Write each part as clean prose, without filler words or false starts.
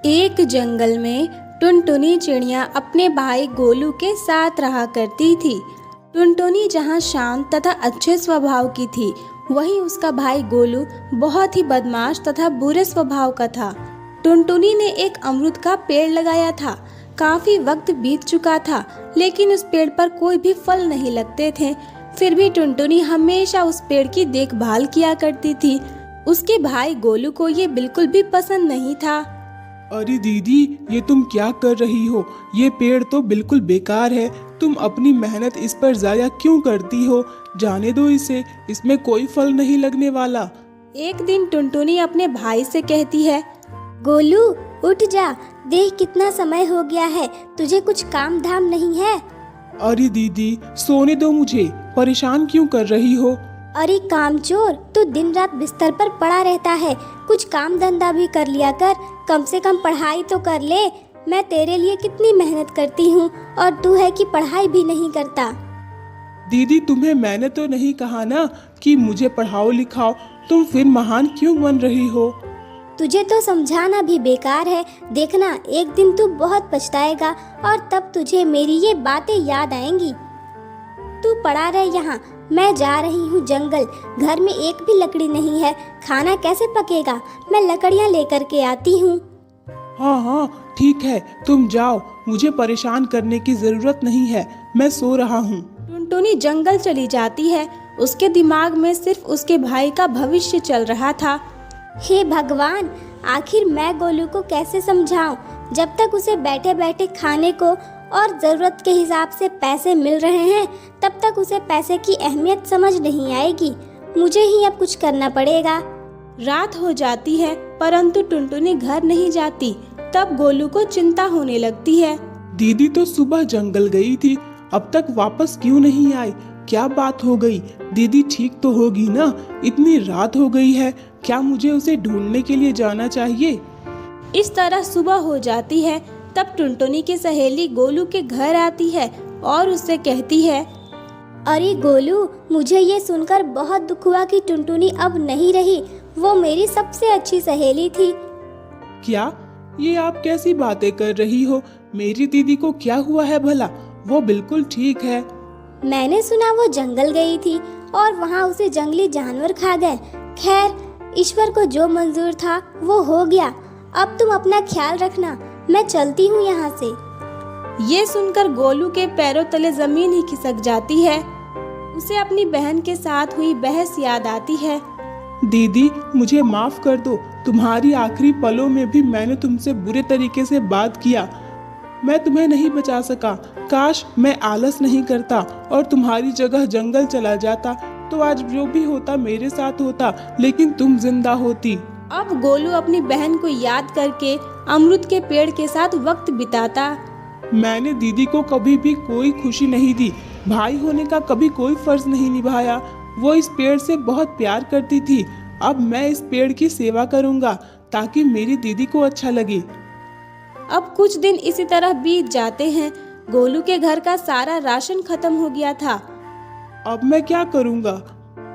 एक जंगल में टुनटुनी चिड़िया अपने भाई गोलू के साथ रहा करती थी। टुनटुनी जहाँ शांत तथा अच्छे स्वभाव की थी, वहीं उसका भाई गोलू बहुत ही बदमाश तथा बुरे स्वभाव का था। टुनटुनी ने एक अमरूद का पेड़ लगाया था। काफी वक्त बीत चुका था, लेकिन उस पेड़ पर कोई भी फल नहीं लगते थे। फिर भी टुनटुनी हमेशा उस पेड़ की देखभाल किया करती थी। उसके भाई गोलू को ये बिल्कुल भी पसंद नहीं था। अरे दीदी, ये तुम क्या कर रही हो? ये पेड़ तो बिल्कुल बेकार है। तुम अपनी मेहनत इस पर जाया क्यों करती हो? जाने दो इसे, इसमें कोई फल नहीं लगने वाला। एक दिन टुनटुनी अपने भाई से कहती है, गोलू उठ जा, देख कितना समय हो गया है, तुझे कुछ काम धाम नहीं है? अरे दीदी, सोने दो मुझे, परेशान क्यों कर रही हो? अरे कामचोर, तू दिन रात बिस्तर पर पड़ा रहता है, कुछ काम धंधा भी कर लिया कर, कम से कम पढ़ाई तो कर ले। मैं तेरे लिए कितनी मेहनत करती हूँ और तू है कि पढ़ाई भी नहीं करता। दीदी, तुम्हें मैंने तो नहीं कहा ना कि मुझे पढ़ाओ लिखाओ, तुम फिर महान क्यों बन रही हो? तुझे तो समझाना भी बेकार है। देखना, एक दिन तू बहुत पछताएगा और तब तुझे मेरी ये बातें याद आएंगी। तू पड़ा रह यहाँ, मैं जा रही हूँ जंगल। घर में एक भी लकड़ी नहीं है, खाना कैसे पकेगा? मैं लकड़ियाँ लेकर के आती हूँ। हाँ हाँ ठीक है, तुम जाओ, मुझे परेशान करने की जरूरत नहीं है, मैं सो रहा हूँ। टुनटुनी जंगल चली जाती है। उसके दिमाग में सिर्फ उसके भाई का भविष्य चल रहा था। हे भगवान, आखिर मैं गोलू को कैसे समझाऊं? जब तक उसे बैठे बैठे खाने को और ज़रूरत के हिसाब से पैसे मिल रहे हैं, तब तक उसे पैसे की अहमियत समझ नहीं आएगी। मुझे ही अब कुछ करना पड़ेगा। रात हो जाती है, परंतु टुनटुनी घर नहीं जाती। तब गोलू को चिंता होने लगती है। दीदी तो सुबह जंगल गई थी, अब तक वापस क्यों नहीं आई? क्या बात हो गई? दीदी ठीक तो होगी ना? इतनी रात हो गई है, क्या मुझे उसे ढूंढने के लिए जाना चाहिए? इस तरह सुबह हो जाती है। तब टुनटुनी की सहेली गोलू के घर आती है और उससे कहती है, अरे गोलू, मुझे ये सुनकर बहुत दुख हुआ कि टुनटुनी अब नहीं रही। वो मेरी सबसे अच्छी सहेली थी। क्या? ये आप कैसी बातें कर रही हो? मेरी दीदी को क्या हुआ है भला? वो बिल्कुल ठीक है। मैंने सुना वो जंगल गई थी और वहाँ उसे जंगली जानवर खा गए। खैर, ईश्वर को जो मंजूर था वो हो गया। अब तुम अपना ख्याल रखना, मैं चलती हूँ यहाँ से। ये सुनकर गोलू के पैरों तले जमीन ही खिसक जाती है। उसे अपनी बहन के साथ हुई बहस याद आती है। दीदी, मुझे माफ कर दो, तुम्हारी आखिरी पलों में भी मैंने तुमसे बुरे तरीके से बात किया। मैं तुम्हें नहीं बचा सका। काश मैं आलस नहीं करता और तुम्हारी जगह जंगल चला जाता, तो आज जो भी होता मेरे साथ होता, लेकिन तुम जिंदा होती। अब गोलू अपनी बहन को याद करके अमरूद के पेड़ के साथ वक्त बिताता। मैंने दीदी को कभी भी कोई खुशी नहीं दी, भाई होने का कभी कोई फर्ज नहीं निभाया। वो इस पेड़ से बहुत प्यार करती थी। अब मैं इस पेड़ की सेवा करूंगा ताकि मेरी दीदी को अच्छा लगे। अब कुछ दिन इसी तरह बीत जाते हैं। गोलू के घर का सारा राशन खत्म हो गया था। अब मैं क्या करूंगा?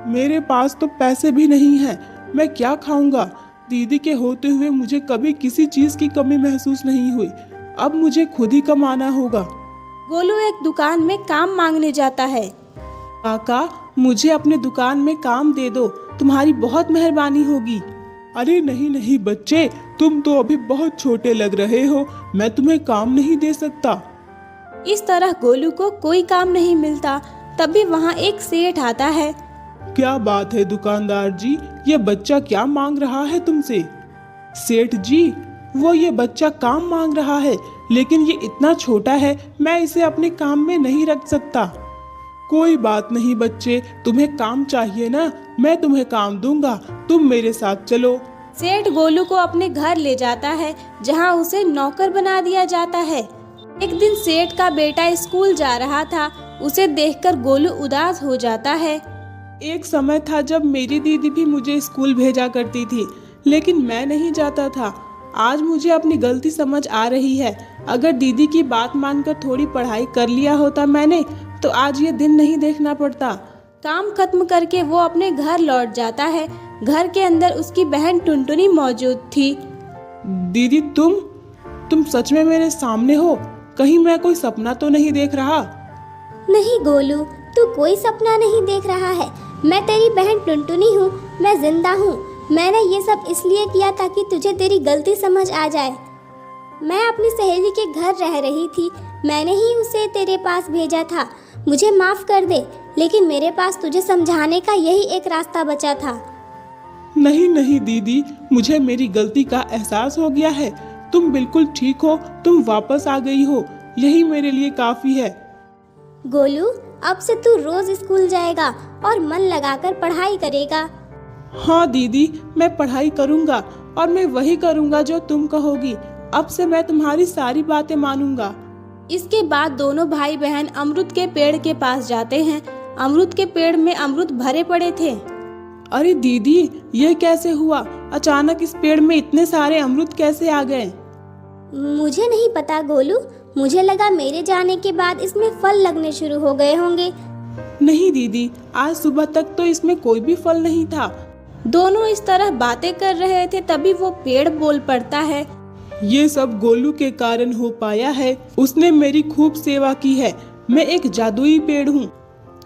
मेरे पास तो पैसे भी नहीं हैं, मैं क्या खाऊंगा? दीदी के होते हुए मुझे कभी किसी चीज की कमी महसूस नहीं हुई। अब मुझे खुद ही कमाना होगा। गोलू एक दुकान में काम मांगने जाता है। काका, मुझे अपने दुकान में काम दे दो, तुम्हारी बहुत मेहरबानी होगी। अरे नहीं नहीं बच्चे, तुम तो अभी बहुत छोटे लग रहे हो, मैं तुम्हें काम नहीं दे सकता। इस तरह गोलू को कोई काम नहीं मिलता। तभी वहाँ एक सेठ आता है। क्या बात है दुकानदार जी, ये बच्चा क्या मांग रहा है तुमसे? सेठ जी, वो ये बच्चा काम मांग रहा है, लेकिन ये इतना छोटा है, मैं इसे अपने काम में नहीं रख सकता। कोई बात नहीं बच्चे, तुम्हें काम चाहिए ना, मैं तुम्हें काम दूंगा, तुम मेरे साथ चलो। सेठ गोलू को अपने घर ले जाता है, जहाँ उसे नौकर बना दिया जाता है। एक दिन सेठ का बेटा स्कूल जा रहा था। उसे देखकर गोलू उदास हो जाता है। एक समय था जब मेरी दीदी भी मुझे स्कूल भेजा करती थी, लेकिन मैं नहीं जाता था। आज मुझे अपनी गलती समझ आ रही है। अगर दीदी की बात मानकर थोड़ी पढ़ाई कर लिया होता मैंने, तो आज ये दिन नहीं देखना पड़ता। काम खत्म करके वो अपने घर लौट जाता है। घर के अंदर उसकी बहन टुनटुनी मौजूद थी। दीदी, तुम तुम सच में मेरे सामने हो? कहीं मैं कोई सपना तो नहीं देख रहा? नहीं गोलू, तू कोई सपना नहीं देख रहा है। मैं तेरी बहन टुनटुनी हूँ, मैं जिंदा हूँ। मैंने ये सब इसलिए किया ताकि तुझे तेरी गलती समझ आ जाए। मैं अपनी सहेली के घर रह रही थी, मैंने ही उसे तेरे पास भेजा था। मुझे माफ कर दे, लेकिन मेरे पास तुझे समझाने का यही एक रास्ता बचा था। नहीं नहीं दीदी, मुझे मेरी गलती का एहसास हो गया है। तुम बिल्कुल ठीक हो, तुम वापस आ गई हो, यही मेरे लिए काफी है। गोलू, अब से तू रोज स्कूल जाएगा और मन लगाकर पढ़ाई करेगा। हाँ दीदी, मैं पढ़ाई करूँगा और मैं वही करूँगा जो तुम कहोगी। अब से मैं तुम्हारी सारी बातें मानूंगा। इसके बाद दोनों भाई बहन अमरूद के पेड़ के पास जाते हैं। अमरूद के पेड़ में अमरूद भरे पड़े थे। अरे दीदी, ये कैसे हुआ? अचानक इस पेड़ में इतने सारे अमरूद कैसे आ गए? मुझे नहीं पता गोलू, मुझे लगा मेरे जाने के बाद इसमें फल लगने शुरू हो गए होंगे। नहीं दीदी, आज सुबह तक तो इसमें कोई भी फल नहीं था। दोनों इस तरह बातें कर रहे थे, तभी वो पेड़ बोल पड़ता है। ये सब गोलू के कारण हो पाया है। उसने मेरी खूब सेवा की है। मैं एक जादुई पेड़ हूँ,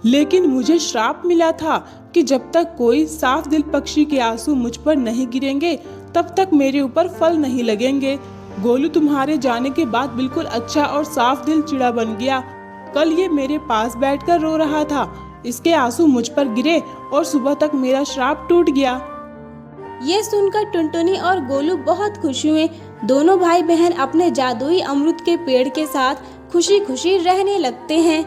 लेकिन मुझे श्राप मिला था कि जब तक कोई साफ दिल पक्षी के आंसू मुझ पर नहीं गिरेंगे, तब तक मेरे ऊपर फल नहीं लगेंगे। गोलू तुम्हारे जाने के बाद बिल्कुल अच्छा और साफ दिल चिड़ा बन गया। कल ये मेरे पास बैठकर रो रहा था। इसके आंसू मुझ पर गिरे और सुबह तक मेरा श्राप टूट गया। ये सुनकर टुनटुनी और गोलू बहुत खुश हुए। दोनों भाई बहन अपने जादुई अमरूद के पेड़ के साथ खुशी खुशी रहने लगते हैं।